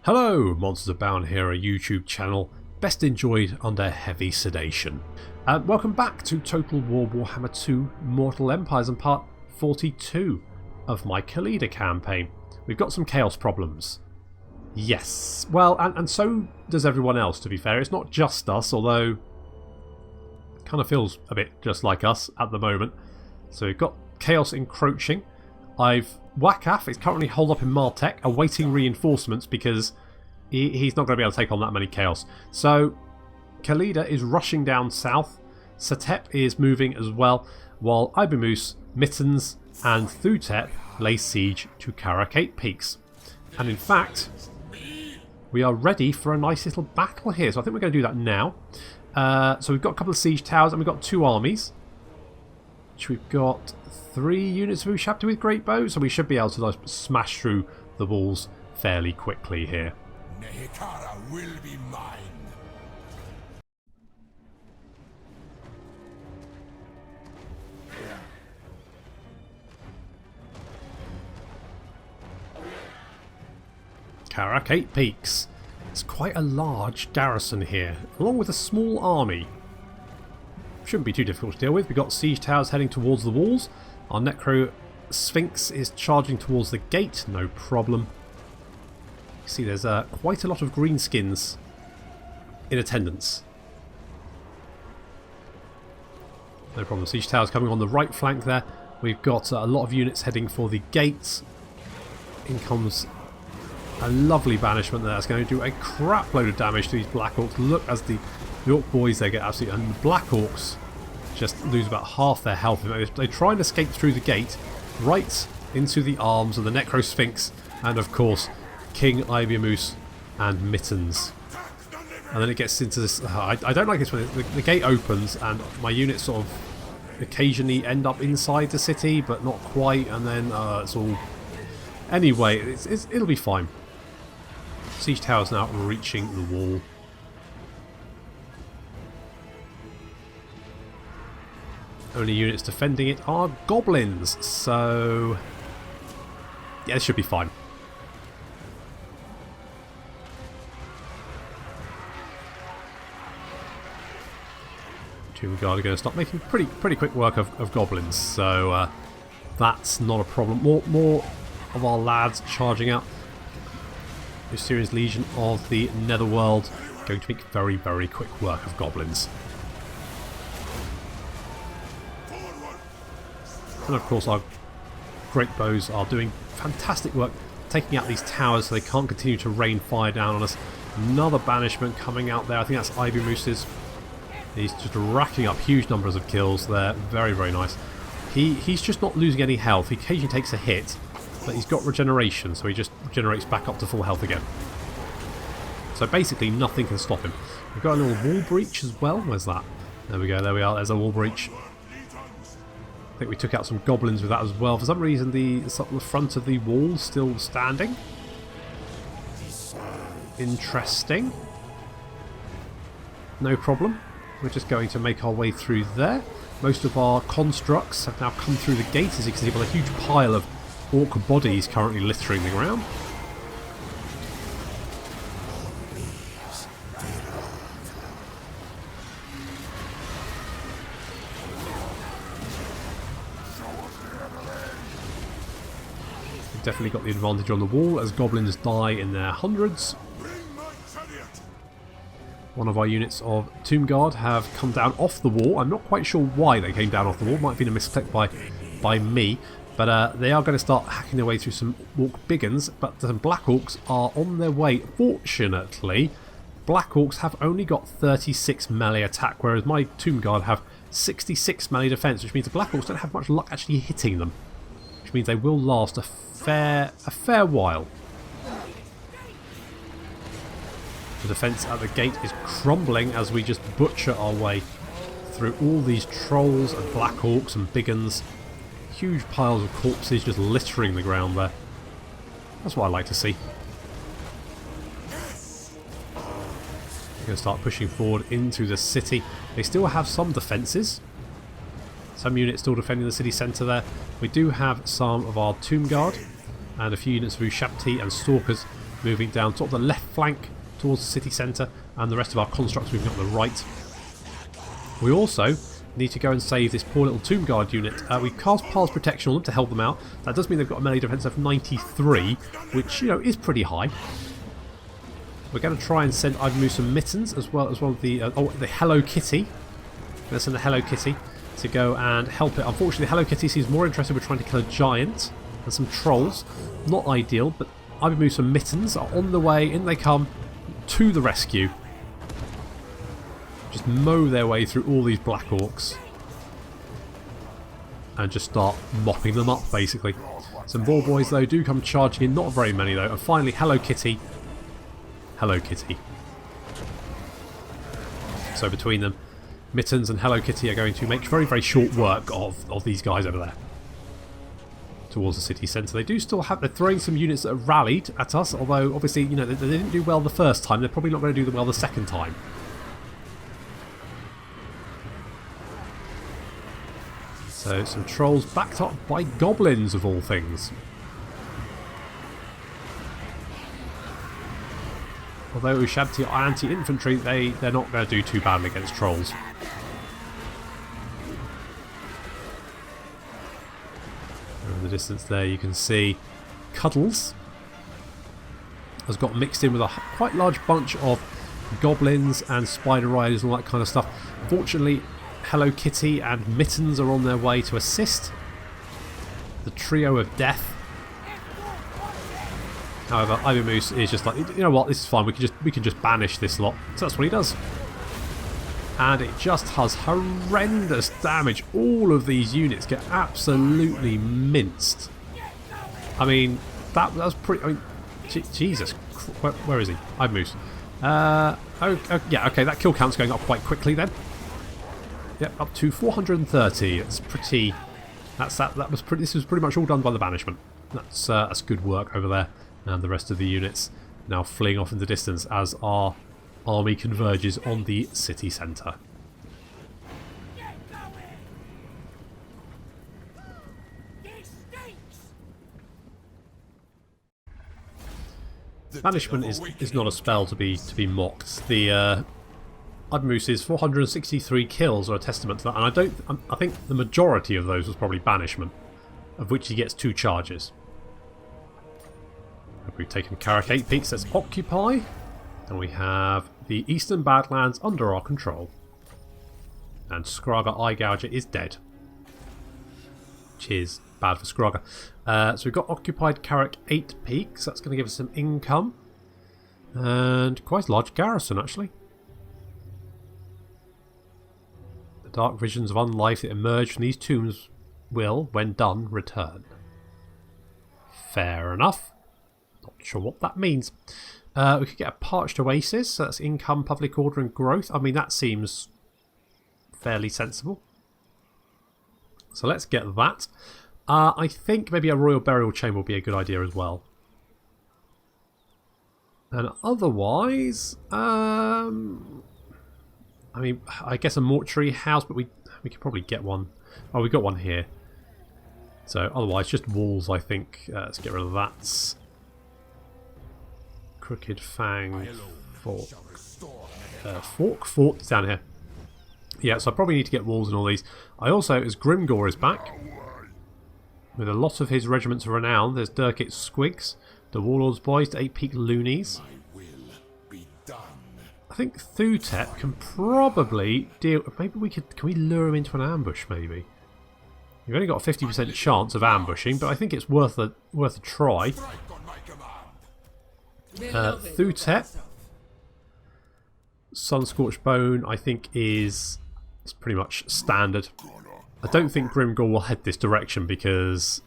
Hello, Monsters Abound here, a YouTube channel best enjoyed under heavy sedation. Welcome back to Total War Warhammer 2 Mortal Empires and part 42 of my Khalida campaign. We've got some chaos problems. Yes, well, and so does everyone else, to be fair. It's not just us, although it kind of feels a bit just like us at the moment. So we've got chaos encroaching. Wakaf is currently holed up in Martek, awaiting reinforcements because he's not going to be able to take on that many chaos. So Khalida is rushing down south. Satep is moving as well, while Ibermus, Mittens and Thutep lay siege to Karak 8 Peaks. And in fact, we are ready for a nice little battle here. So I think we're going to do that now. So we've got a couple of siege towers and we've got two armies. Which we've got 3 units of Ushabti with great bows, so we should be able to smash through the walls fairly quickly here. Nehekara will be mine. Karak 8 Peaks. It's quite a large garrison here, along with a small army. Shouldn't be too difficult to deal with. We've got siege towers heading towards the walls. Our Necro Sphinx is charging towards the gate, no problem. You see there's quite a lot of greenskins in attendance. No problem. Siege towers coming on the right flank there. We've got a lot of units heading for the gates. In comes a lovely banishment there. That's going to do a crap load of damage to these Black Orcs. Look as the York boys, they get absolutely... And the Black Orcs just lose about half their health. They try and escape through the gate right into the arms of the Necro Sphinx and of course King Ibermus and Mittens. And then it gets into this... I don't like this when the gate opens and my units sort of occasionally end up inside the city but not quite, and then it's all... Anyway, it'll be fine. Siege tower's now reaching the wall. Only units defending it are goblins, so yeah, this should be fine. Tomb Guard are going to start making pretty quick work of goblins, so that's not a problem. More of our lads charging out. The Syrian's Legion of the Netherworld going to make very quick work of goblins. And of course our great bows are doing fantastic work taking out these towers so they can't continue to rain fire down on us. Another banishment coming out there. I think that's Ibermus's. He's just racking up huge numbers of kills there. Very nice. He's just not losing any health. He occasionally takes a hit, but he's got regeneration, so he just regenerates back up to full health again. So basically nothing can stop him. We've got a little wall breach as well. Where's that? There we go, there we are. There's a wall breach. I think we took out some goblins with that as well. For some reason the front of the wall is still standing. Interesting. No problem. We're just going to make our way through there. Most of our constructs have now come through the gate, as you can see, with a huge pile of orc bodies currently littering the ground. Definitely got the advantage on the wall as goblins die in their hundreds. One of our units of Tomb Guard have come down off the wall. I'm not quite sure why they came down off the wall. Might have been a misclick by me. But they are going to start hacking their way through some orc biggins. But the Black Orcs are on their way. Fortunately, Black Orcs have only got 36 melee attack, whereas my Tomb Guard have 66 melee defense, which means the Black Orcs don't have much luck actually hitting them. Which means they will last a fair while. The defence at the gate is crumbling as we just butcher our way through all these trolls and Black Orcs and biggins. Huge piles of corpses just littering the ground there. That's what I like to see. We're going to start pushing forward into the city. They still have some defences. Some units still defending the city centre there. We do have some of our Tomb Guard and a few units of Ushabti and Stalkers moving down sort of the left flank towards the city centre, and the rest of our constructs moving up the right. We also need to go and save this poor little Tomb Guard unit. We cast Piles Protection on them to help them out. That does mean they've got a melee defence of 93, which, you know, is pretty high. We're going to try and send I've moved some Mittens as well as the Hello Kitty. Let's send the Hello Kitty to go and help it. Unfortunately, the Hello Kitty seems more interested with trying to kill a giant and some trolls. Not ideal, but I've moved some Mittens are on the way. In they come to the rescue. Just mow their way through all these Black Orcs and just start mopping them up, basically. Some Ball Boys, though, do come charging in. Not very many, though. And finally, Hello Kitty. Hello Kitty. So between them, Mittens and Hello Kitty are going to make very, very short work of these guys over there towards the city centre. They do still have... They're throwing some units that have rallied at us, although, obviously, you know, they didn't do well the first time. They're probably not going to do well the second time. So, some trolls backed up by goblins, of all things. Although Ushabti are anti-infantry, they're not going to do too badly against trolls. In the distance there you can see Cuddles has got mixed in with a quite large bunch of goblins and spider riders and all that kind of stuff. Fortunately, Hello Kitty and Mittens are on their way to assist the trio of death. However, Ivy Moose is just like, you know what, this is fine. We can just banish this lot. So that's what he does, and it just has horrendous damage. All of these units get absolutely minced. I mean, that was pretty. I mean, Jesus, where is he? Ivy Moose. Yeah, okay. That kill count's going up quite quickly then. Yep, up to 430. It's pretty. That was pretty. This was pretty much all done by the banishment. That's good work over there. And the rest of the units now fleeing off in the distance as our army converges on the city centre. Banishment is not a spell to be mocked. The Udmoose's 463 kills are a testament to that, and I think the majority of those was probably banishment, of which he gets 2 charges. We've taken Karak 8 peaks, let's occupy, and we have the Eastern Badlands under our control. And Skraga Eye Gouger is dead, which is bad for Skraga. So we've got occupied Karak 8 peaks, that's going to give us some income, and quite a large garrison actually. The dark visions of unlife that emerge from these tombs will, when done, return. Fair enough. Not sure what that means. We could get a parched oasis, so that's income, public order and growth. I mean, that seems fairly sensible. So let's get that. I think maybe a royal burial chamber will be a good idea as well. And otherwise, I mean, I guess a mortuary house, but we could probably get one. Oh, we got one here. So otherwise, just walls, I think. Let's get rid of that. Crooked Fang, Fork is down here. Yeah, so I probably need to get walls and all these. I also, as Grimgor is back, with a lot of his regiments of renown. There's Dirkit Squigs, the Warlord's Boys, the 8 Peak Loonies. I think Thutep can probably deal. Maybe we could. Can we lure him into an ambush? Maybe. You've only got a 50% chance of ambushing, but I think it's worth a try. Thutep, Sunscorched Bone, I think is pretty much standard. I don't think Grimgor will head this direction because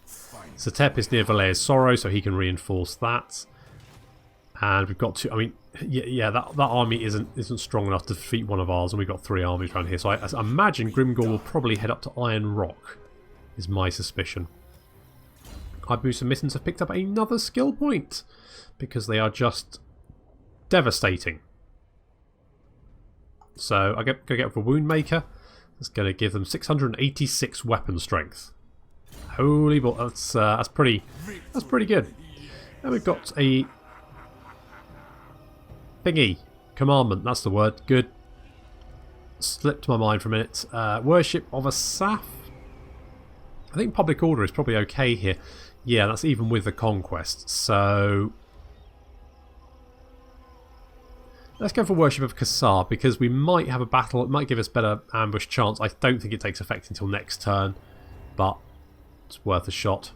Satep is near Valea's Sorrow, so he can reinforce that. And we've got to. I mean, yeah, that army isn't strong enough to defeat one of ours, and we've got 3 armies around here. So I imagine Grimgor will probably head up to Iron Rock. Is my suspicion. Iboo's and Mittens have picked up another skill point because they are just devastating. So I'm going to get for Woundmaker. That's going to give them 686 weapon strength. Holy boy, that's pretty good. And we've got a Thingy. Commandment, that's the word. Good. Slipped my mind for a minute. Worship of a Saf. I think public order is probably okay here. Yeah, that's even with the conquest. So let's go for worship of Kassar because we might have a battle. It might give us better ambush chance. I don't think it takes effect until next turn, but it's worth a shot.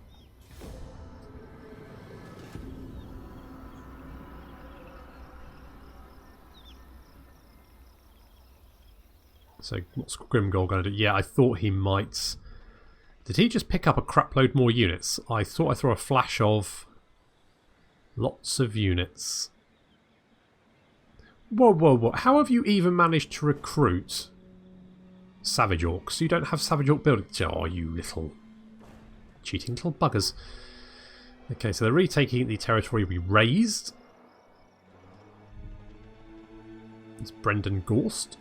So what's Grimgol going to do? Yeah, I thought he might. Did he just pick up a crapload more units? I thought I saw a flash of lots of units. Whoa, whoa, whoa. How have you even managed to recruit Savage Orcs? You don't have Savage Orc buildings. Oh, you little cheating little buggers. Okay, so they're retaking the territory we raised. It's Brendan Gorst.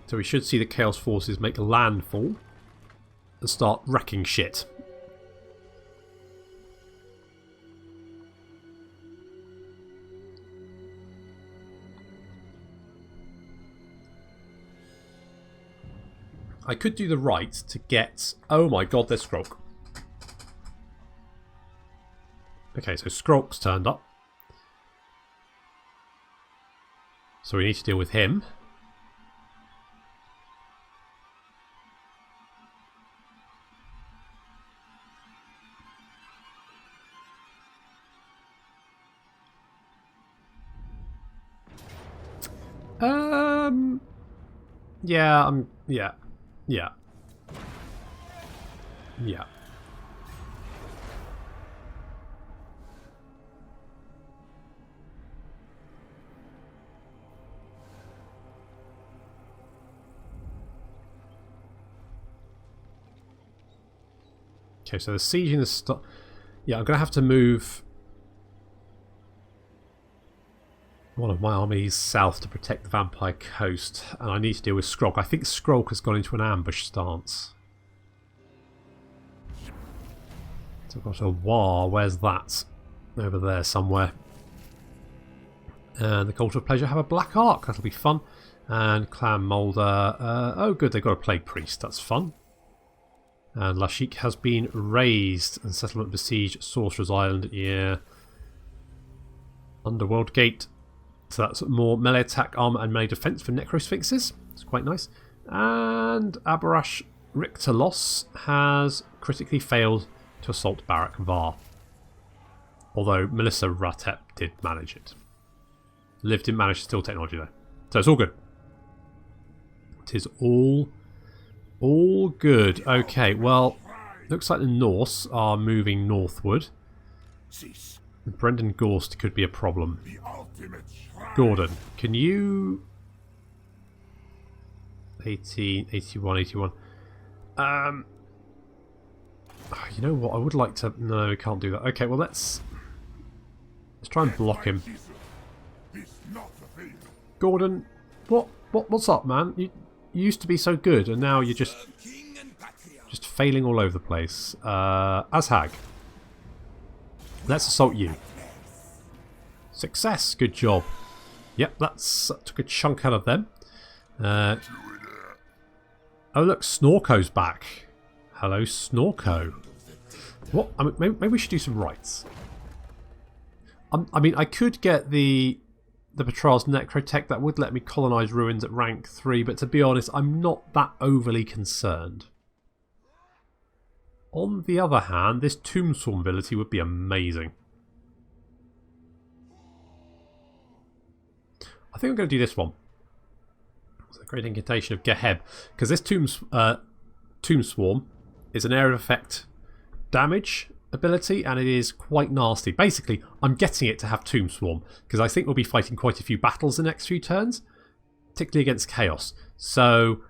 So we should see the Chaos Forces make landfall and start wrecking shit. I could do the right to get... Oh my god, there's Skrolk. Okay, so Skrolk's turned up. So we need to deal with him. Yeah, yeah. Okay, so the sieging the yeah, I'm going to have to move one of my armies south to protect the Vampire Coast, and I need to deal with Skrolk. I think Skrolk has gone into an ambush stance. So I've got a war. Where's that? Over there somewhere. And the Cult of Pleasure have a Black Ark. That'll be fun. And Clan Moulder. Oh, good. They've got a Plague Priest. That's fun. And Lashik has been raised. And Settlement besieged Sorcerer's Island. Yeah. Underworld Gate. So that's more melee attack, armor, and melee defense for Necrosphinxes. It's quite nice. And Abarash Rictalos has critically failed to assault Barak Var. Although Melissa Ratep did manage it. Liv didn't manage to steal technology though. So it's all good. It is all good. Okay, well, looks like the Norse are moving northward. Brendan Gorst could be a problem. Gordon, can you... 18, 81, 81. You know what? I would like to... No, we can't do that. Okay, well, let's try and block him. Gordon, what's up, man? You used to be so good, and now you're just failing all over the place. Azhag, let's assault you. Success, good job. Yep, that took a chunk out of them. Oh look, Snorko's back. Hello, Snorko. What? I mean, maybe we should do some rights. I mean, I could get the Patrol's Necrotech. That would let me colonise ruins at rank 3, but to be honest, I'm not that overly concerned. On the other hand, this Tomb Swarm ability would be amazing. I think I'm going to do this one. It's a great incantation of Geheb, because this Tomb Swarm is an area of effect damage ability, and it is quite nasty. Basically, I'm getting it to have Tomb Swarm, because I think we'll be fighting quite a few battles the next few turns, particularly against Chaos. So,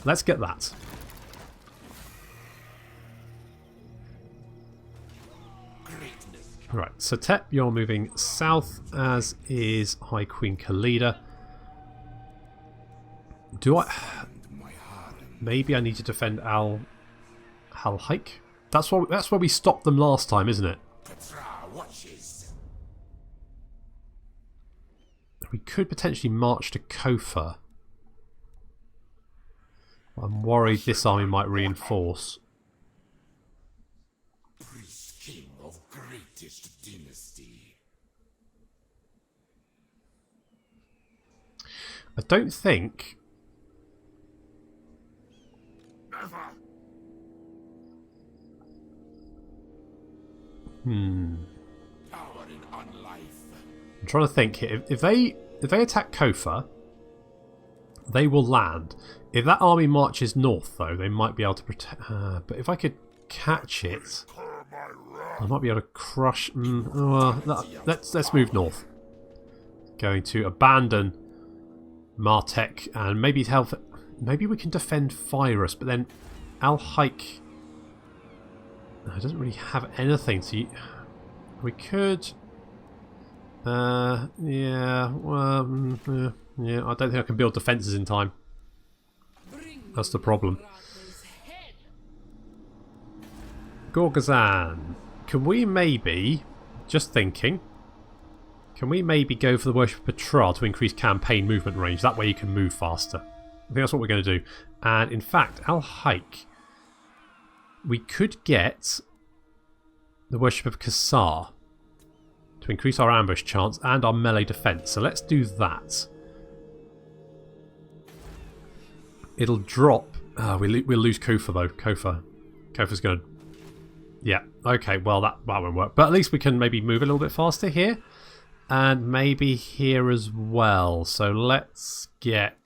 let's get that. Right, so Tep, you're moving south, as is High Queen Khalida. Do I... Maybe I need to defend Al-Hike? That's where we stopped them last time, isn't it? We could potentially march to Kofa. I'm worried this army might reinforce. King of greatest dynasty. I don't think... Power in unlife. I'm trying to think here. If they attack Kofa, they will land. If that army marches north, though, they might be able to protect. But if I could catch it, I might be able to crush. Let's move north. Going to abandon Martek and maybe help. Maybe we can defend Firus, but then Al-Hike doesn't really have anything. So we could. Yeah. Yeah. I don't think I can build defences in time. That's the problem. Gorgazan. Can we maybe, just thinking, can we maybe go for the Worship of Petra to increase campaign movement range? That way you can move faster. I think that's what we're going to do. And in fact, Al-Hike, we could get the Worship of Kassar to increase our ambush chance and our melee defense. So let's do that. It'll drop. We'll lose Kofa though. Kofa's going to... Yeah, okay, well that won't work. But at least we can maybe move a little bit faster here. And maybe here as well. So let's get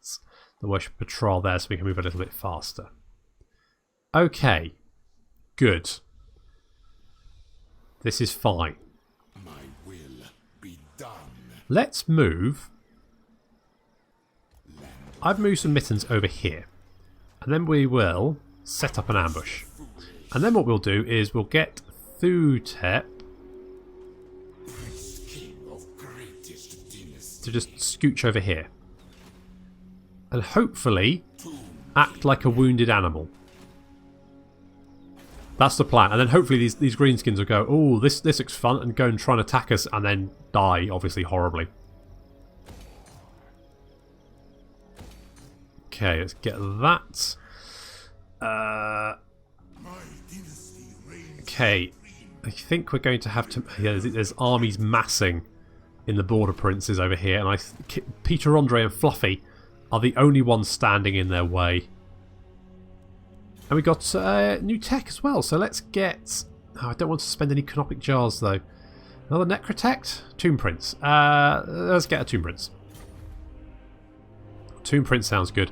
the Worship Patrol there so we can move a little bit faster. Okay, good. This is fine. My will be done. Let's move. I've moved some mittens over here. And then we will set up an ambush. And then what we'll do is we'll get Thutep to just scooch over here. And hopefully act like a wounded animal. That's the plan. And then hopefully these greenskins will go, oh, this looks fun, and go and try and attack us and then die, obviously, horribly. Okay, let's get that. Okay, I think we're going to have to... Yeah, there's armies massing in the border princes over here, and Peter Andre and Fluffy are the only ones standing in their way. And we got new tech as well, so let's get... Oh, I don't want to spend any canopic jars though. Another Necrotect? Tomb Prince. Let's get a Tomb Prince. Tomb Prince sounds good.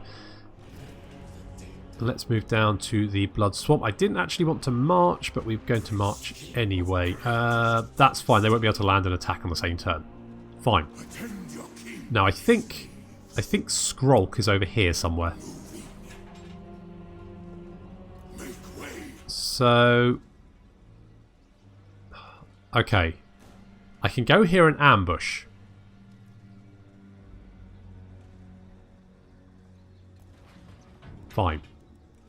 Let's move down to the Blood Swamp. I didn't actually want to march, but we're going to march anyway. That's fine. They won't be able to land an attack on the same turn. Fine. Now I think Skrolk is over here somewhere. So, okay, I can go here and ambush. Fine.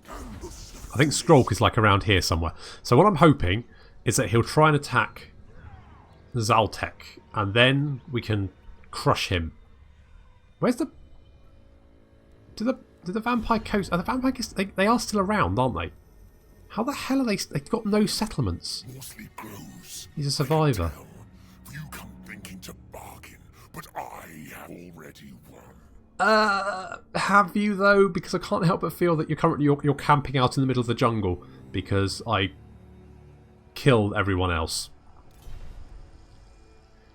I think Skrolk is like around here somewhere. So what I'm hoping is that he'll try and attack Zaltek, and then we can crush him. Where's the... Do the vampire coast... Are the vampires... They are still around, aren't they? How the hell are they... They've got no settlements. He's a survivor. You come thinking to bargain, but I have already won. Have you though? Because I can't help but feel that you're camping out in the middle of the jungle because I killed everyone else.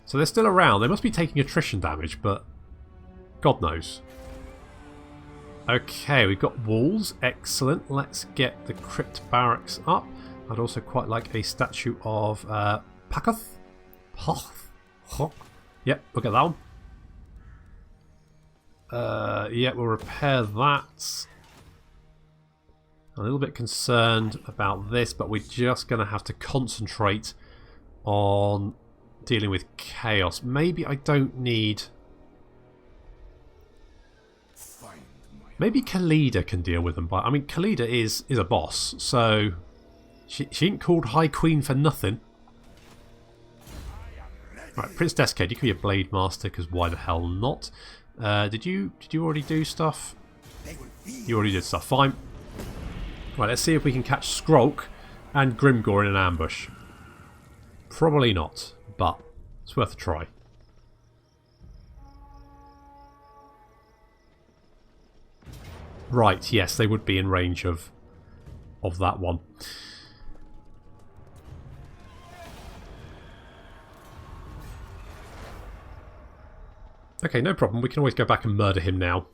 So they're still around. They must be taking attrition damage, but God knows. Okay, we've got walls. Excellent. Let's get the crypt barracks up. I'd also quite like a statue of Pakath. Yep, look at that one. Yeah, we'll repair that. A little bit concerned about this, but we're just going to have to concentrate on dealing with chaos. Maybe I don't need... Find my Maybe Khalida can deal with them. But I mean, Khalida is a boss, so she ain't called High Queen for nothing. Right, Prince Descade, you can be a Blade Master, because why the hell not? Did you already do stuff? You already did stuff. Fine. Right, let's see if we can catch Skrolk and Grimgor in an ambush. Probably not, but it's worth a try. Right, yes, they would be in range of that one. Okay, no problem. We can always go back and murder him now.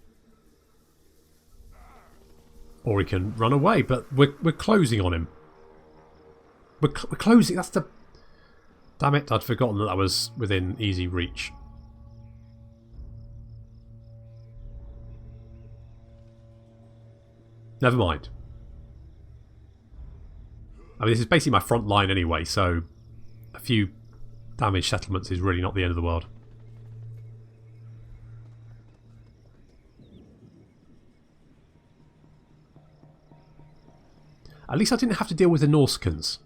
Or we can run away, but we're closing on him. We're closing. That's the... Damn it, I'd forgotten that was within easy reach. Never mind. I mean, this is basically my front line anyway, so a few damaged settlements is really not the end of the world. At least I didn't have to deal with the Norskans.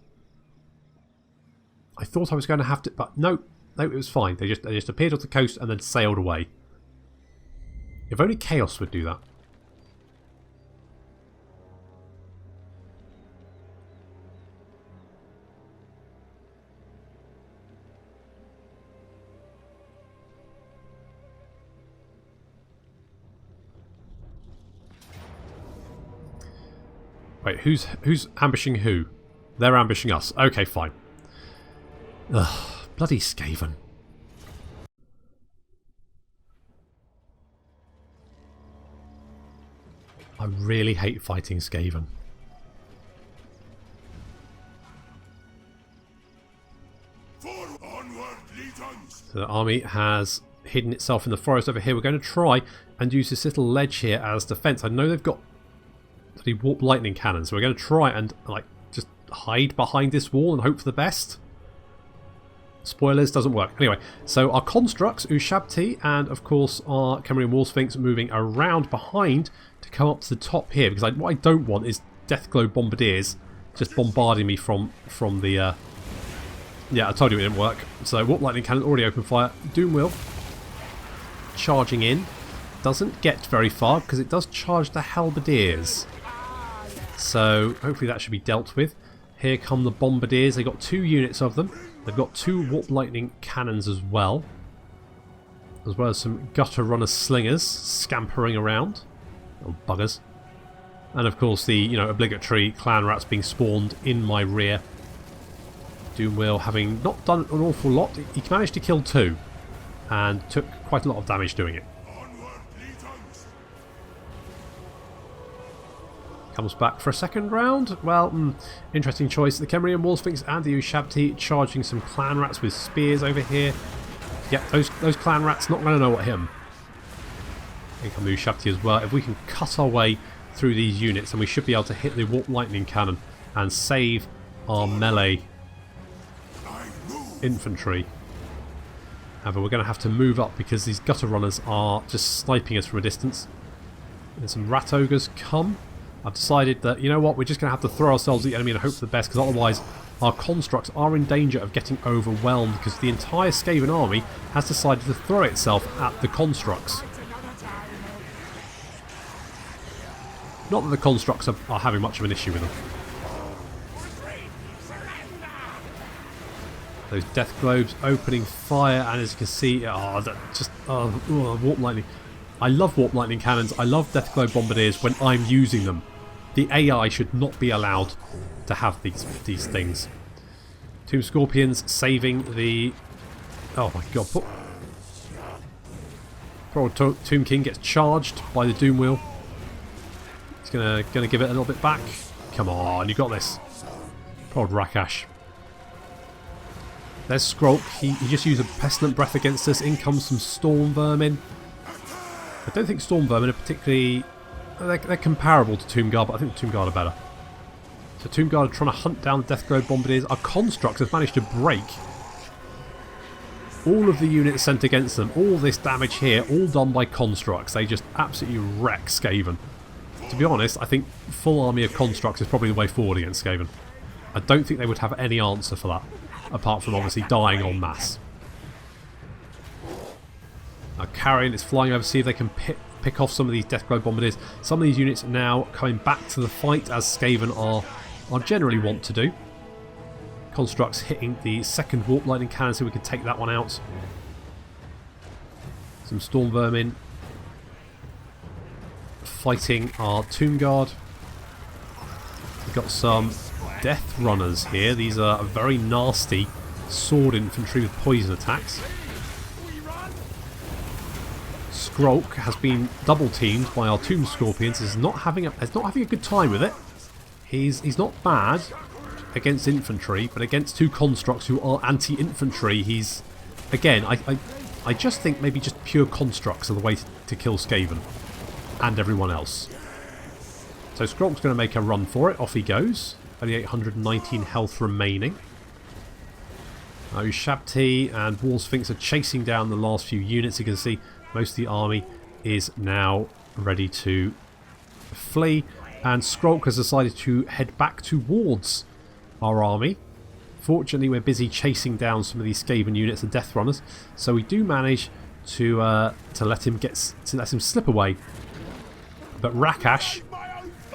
I thought I was going to have to, but no, it was fine. They just appeared off the coast and then sailed away. If only Chaos would do that. Wait, who's ambushing who? They're ambushing us. Okay, fine. Ugh, bloody Skaven. I really hate fighting Skaven. So the army has hidden itself in the forest over here. We're going to try and use this little ledge here as defense. I know they've got the warp lightning cannons, so we're going to try and like just hide behind this wall and hope for the best. Spoilers, doesn't work. Anyway, so our constructs, Ushabti, and of course our Khemerian Wall Sphinx moving around behind to come up to the top here, because what I don't want is Deathglow Bombardiers just bombarding me from the... Yeah, I told you it didn't work. So warp lightning cannon already open fire. Doomwheel charging in. Doesn't get very far because it does charge the halberdiers. So hopefully that should be dealt with. Here come the bombardiers. They've got 2 units of them. They've got 2 warp lightning cannons as well as some gutter runner slingers scampering around. Oh, buggers. And of course the obligatory clan rats being spawned in my rear. Doomwheel having not done an awful lot. He managed to kill 2 and took quite a lot of damage doing it. Comes back for a second round. Well, interesting choice. The Khemerian Wall Sphinx and the Ushabti charging some clan rats with spears over here. Yep, those clan rats not going to know what hit them. Here come the Ushabti as well. If we can cut our way through these units, then we should be able to hit the warp lightning cannon and save our melee infantry. However, we're going to have to move up because these gutter runners are just sniping us from a distance. And some rat ogres come. I've decided that, you know what, we're just going to have to throw ourselves at the enemy and hope for the best, because otherwise our constructs are in danger of getting overwhelmed, because the entire Skaven army has decided to throw itself at the constructs. Not that the constructs are having much of an issue with them. Those death globes opening fire, and as you can see, warp lightning. I love warp lightning cannons. I love death globe bombardiers when I'm using them. The AI should not be allowed to have these things. Tomb Scorpions saving the... Oh my god. Poor old Tomb King gets charged by the Doomwheel. He's gonna give it a little bit back. Come on, you got this. Poor old Rakash. There's Skrolk. He just used a Pestilent Breath against us. In comes some Storm Vermin. I don't think Storm Vermin are particularly... They're comparable to Tomb Guard, but I think Tomb Guard are better. So Tomb Guard are trying to hunt down the Deathglobe Bombardiers. Our constructs have managed to break all of the units sent against them, all this damage here, all done by constructs. They just absolutely wreck Skaven. To be honest, I think full army of constructs is probably the way forward against Skaven. I don't think they would have any answer for that, apart from obviously dying en masse. Now Carrion is flying over to see if they can pick off some of these Deathglow Bombardiers. Some of these units now coming back to the fight, as Skaven are generally want to do. Constructs hitting the second Warp Lightning Cannon so we can take that one out. Some Storm Vermin fighting our Tomb Guard. We've got some Death Runners here. These are very nasty sword infantry with poison attacks. Skrolk has been double teamed by our Tomb Scorpions. He's not having a good time with it. He's not bad against infantry, but against two constructs who are anti-infantry, he's again. I just think maybe just pure constructs are the way to kill Skaven and everyone else. So Skrolk's going to make a run for it. Off he goes. Only 819 health remaining. Now Ushabti and Wall Sphinx are chasing down the last few units. You can see most of the army is now ready to flee, and Skrolk has decided to head back towards our army. Fortunately, we're busy chasing down some of these Skaven units and Death Runners, so we do manage to let him slip away. But Rakash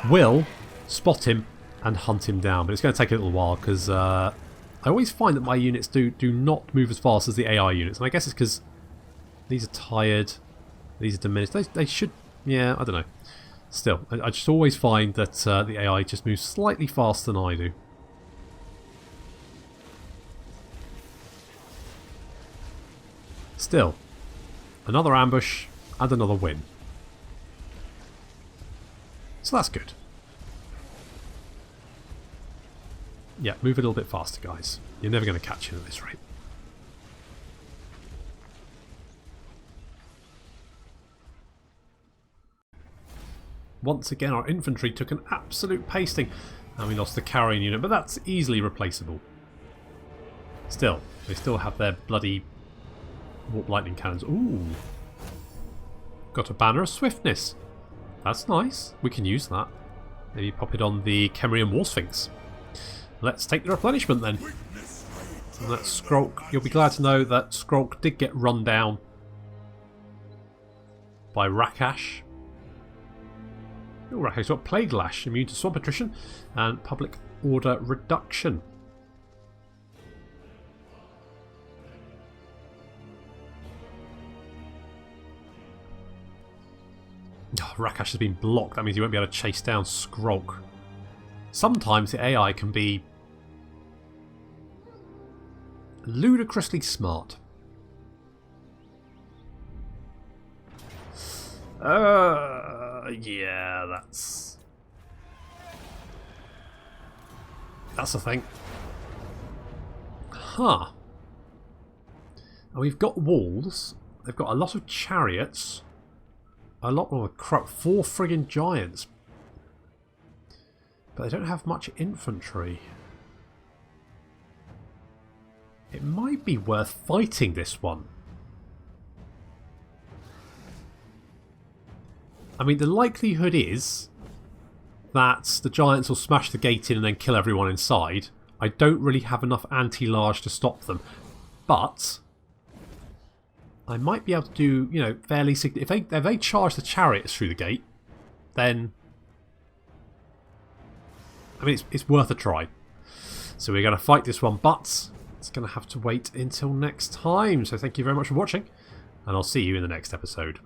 will spot him and hunt him down, but it's going to take a little while because I always find that my units do not move as fast as the AI units, and I guess it's because these are tired, these are diminished. They should, yeah, I don't know. Still, I just always find that the AI just moves slightly faster than I do. Still, another ambush and another win. So that's good. Yeah, move a little bit faster, guys. You're never going to catch him at this rate. Once again, our infantry took an absolute pasting, and we lost the carrying unit, but that's easily replaceable. Still, they still have their bloody Warp Lightning Cannons. Ooh! Got a banner of swiftness. That's nice. We can use that. Maybe pop it on the Kemrian War Sphinx. Let's take the replenishment then. And that's Skrolk. You'll be glad to know that Skrolk did get run down by Rakash. Oh, Rakash's got Plague Lash, immune to swamp attrition, and public order reduction. Oh, Rakash has been blocked. That means you won't be able to chase down Skrolk. Sometimes the AI can be ludicrously smart. Yeah, that's the thing. Huh. And we've got walls. They've got a lot of chariots. A lot more 4 friggin' giants. But they don't have much infantry. It might be worth fighting this one. I mean, the likelihood is that the giants will smash the gate in and then kill everyone inside. I don't really have enough anti-large to stop them. But I might be able to do, you know, fairly significant. If they charge the chariots through the gate, then I mean, it's worth a try. So we're going to fight this one, but it's going to have to wait until next time. So thank you very much for watching, and I'll see you in the next episode.